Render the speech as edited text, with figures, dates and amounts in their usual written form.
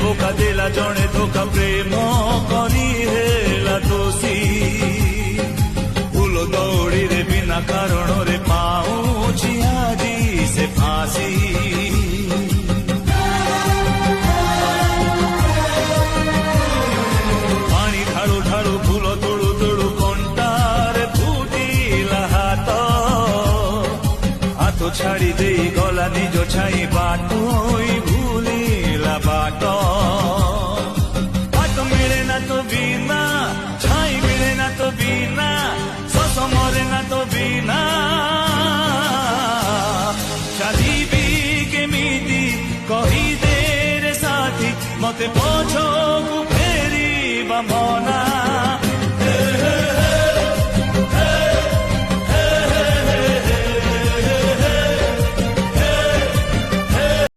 बोका देला जणे धोखा प्रेम करी हेला दोषी फूल दौड़ी रे बिना कारण रे पाऊची आजी से फांसी पानी ढाळू ढाळू फूल तोड़ू तोड़ू कंटारे फुटिला हाथ हाथ छाड़ी दे गला निज छाई बाटोई भूलिला बाट हाथ मिले ना तो बिना छाई मिले ना तो बिना सस मरे ना तो बिना चलीबी केमिति कही दे रे साथी मते पछकु फेरिबा मना